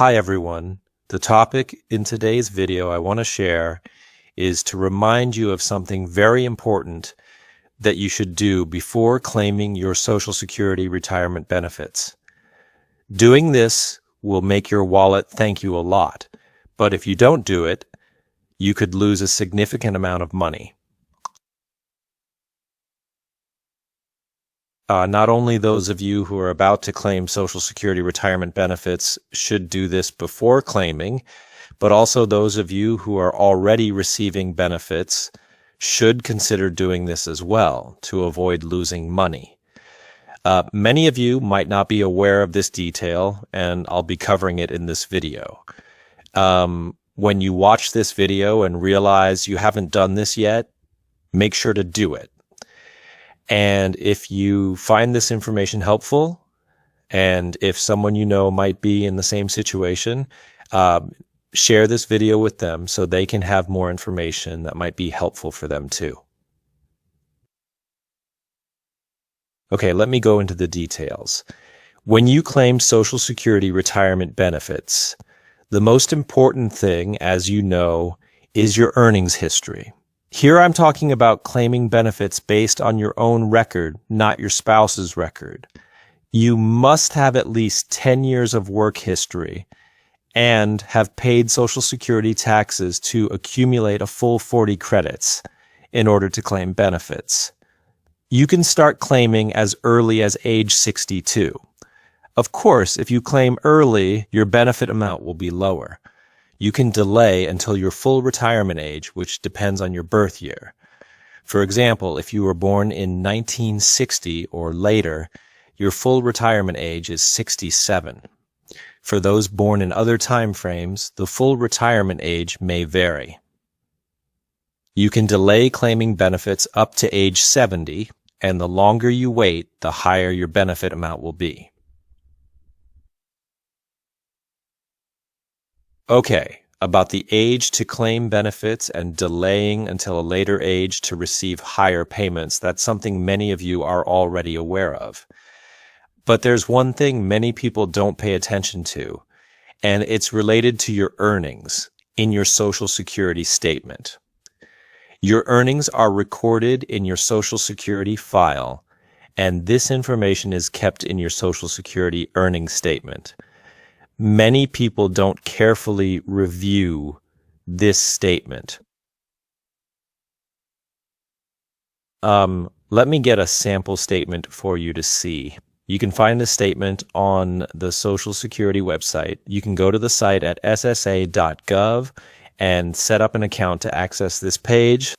Hi everyone. The topic in today's video I want to share is to remind you of something very important that you should do before claiming your Social Security retirement benefits. Doing this will make your wallet thank you a lot, but if you don't do it, you could lose a significant amount of money. Not only those of you who are about to claim Social Security retirement benefits should do this before claiming, but also those of you who are already receiving benefits should consider doing this as well to avoid losing money. Many of you might not be aware of this detail, and I'll be covering it in this video. When you watch this video and realize you haven't done this yet, make sure to do it. And if you find this information helpful, and if someone you know might be in the same situation, share this video with them so they can have more information that might be helpful for them too. Okay, let me go into the details. When you claim Social Security retirement benefits, the most important thing, as you know, is your earnings history. Here I'm talking about claiming benefits based on your own record, not your spouse's record. You must have at least 10 years of work history and have paid Social Security taxes to accumulate a full 40 credits in order to claim benefits. You can start claiming as early as age 62. Of course, if you claim early, your benefit amount will be lower. You can delay until your full retirement age, which depends on your birth year. For example, if you were born in 1960 or later, your full retirement age is 67. For those born in other time frames, the full retirement age may vary. You can delay claiming benefits up to age 70, and the longer you wait, the higher your benefit amount will be. Okay, about the age to claim benefits and delaying until a later age to receive higher payments, that's something many of you are already aware of. But there's one thing many people don't pay attention to, and it's related to your earnings in your Social Security statement. Your earnings are recorded in your Social Security file, and this information is kept in your Social Security earnings statement. Many people don't carefully review this statement. Let me get a sample statement for you to see. You can find the statement on the Social Security website. You can go to the site at ssa.gov and set up an account to access this page.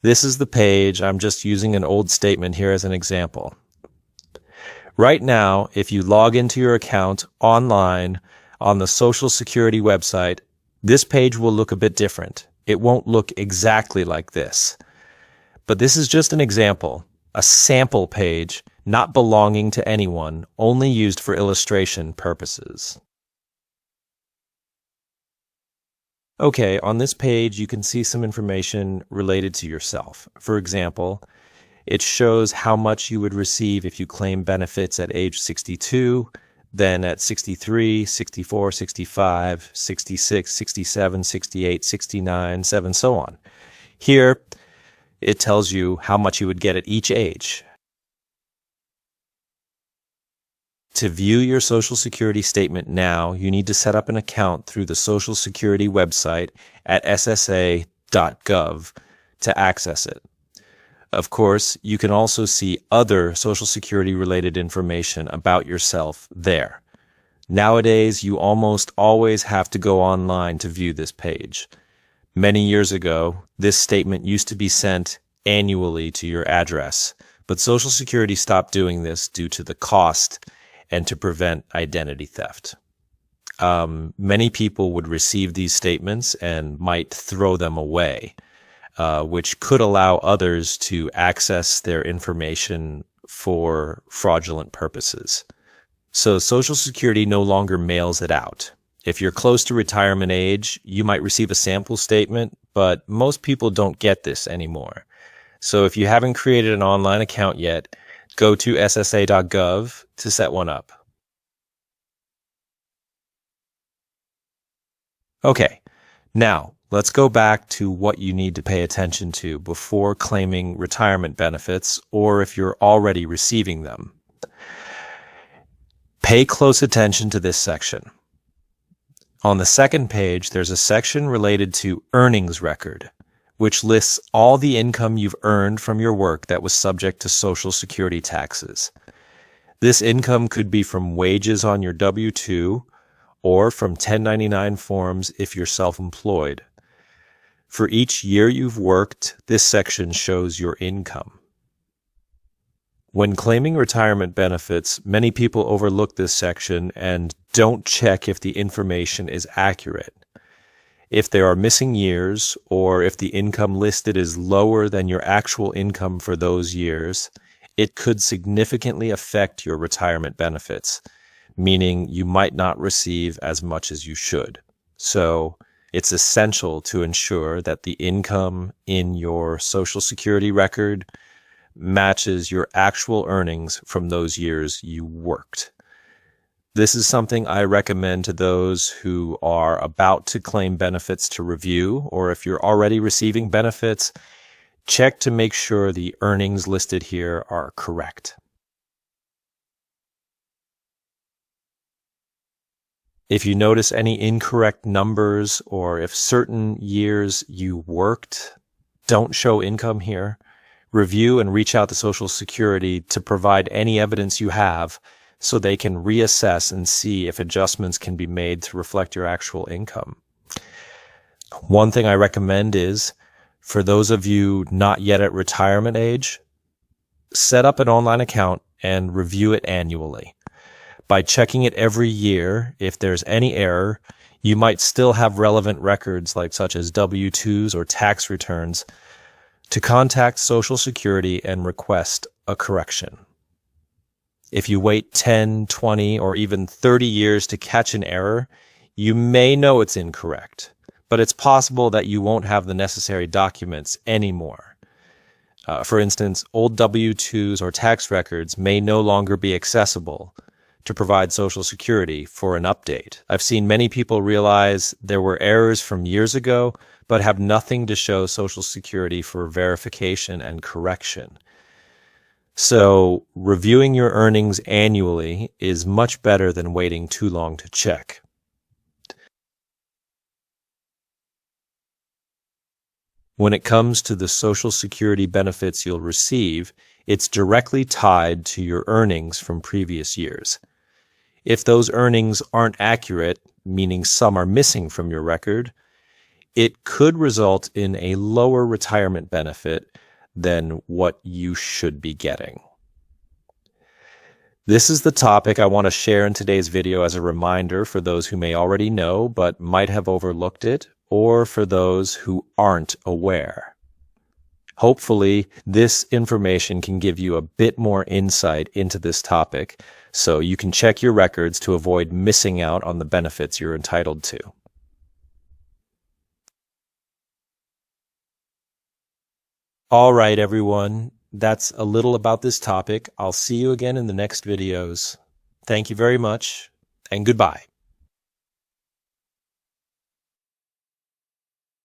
This is the page. I'm just using an old statement here as an example. Right now, if you log into your account online on the Social Security website, this page will look a bit different. It won't look exactly like this. But this is just an example, a sample page, not belonging to anyone, only used for illustration purposes. Okay, on this page you can see some information related to yourself. For example, it shows how much you would receive if you claim benefits at age 62, then at 63, 64, 65, 66, 67, 68, 69, 7, so on. Here, it tells you how much you would get at each age. To view your Social Security statement now, you need to set up an account through the Social Security website at ssa.gov to access it. Of course, you can also see other Social Security related information about yourself there. Nowadays, you almost always have to go online to view this page. Many years ago, this statement used to be sent annually to your address, but Social Security stopped doing this due to the cost and to prevent identity theft. Many people would receive these statements and might throw them away, which could allow others to access their information for fraudulent purposes. So Social Security no longer mails it out. If you're close to retirement age, you might receive a sample statement, but most people don't get this anymore. So if you haven't created an online account yet, go to ssa.gov to set one up. Okay, now let's go back to what you need to pay attention to before claiming retirement benefits or if you're already receiving them. Pay close attention to this section. On the second page, there's a section related to earnings record, which lists all the income you've earned from your work that was subject to Social Security taxes. This income could be from wages on your W-2 or from 1099 forms if you're self-employed. For each year you've worked, this section shows your income. When claiming retirement benefits, many people overlook this section and don't check if the information is accurate. If there are missing years, or if the income listed is lower than your actual income for those years, it could significantly affect your retirement benefits, meaning you might not receive as much as you should. So it's essential to ensure that the income in your Social Security record matches your actual earnings from those years you worked. This is something I recommend to those who are about to claim benefits to review, or if you're already receiving benefits, check to make sure the earnings listed here are correct. If you notice any incorrect numbers or if certain years you worked don't show income here, review and reach out to Social Security to provide any evidence you have so they can reassess and see if adjustments can be made to reflect your actual income. One thing I recommend is, for those of you not yet at retirement age, set up an online account and review it annually. By checking it every year, if there's any error, you might still have relevant records such as W-2s or tax returns to contact Social Security and request a correction. If you wait 10, 20, or even 30 years to catch an error, you may know it's incorrect, but it's possible that you won't have the necessary documents anymore. For instance, old W-2s or tax records may no longer be accessible to provide Social Security for an update. I've seen many people realize there were errors from years ago, but have nothing to show Social Security for verification and correction. So reviewing your earnings annually is much better than waiting too long to check. When it comes to the Social Security benefits you'll receive, it's directly tied to your earnings from previous years. If those earnings aren't accurate, meaning some are missing from your record, it could result in a lower retirement benefit than what you should be getting. This is the topic I want to share in today's video as a reminder for those who may already know but might have overlooked it, or for those who aren't aware. Hopefully, this information can give you a bit more insight into this topic so you can check your records to avoid missing out on the benefits you're entitled to. All right, everyone. That's a little about this topic. I'll see you again in the next videos. Thank you very much, and goodbye.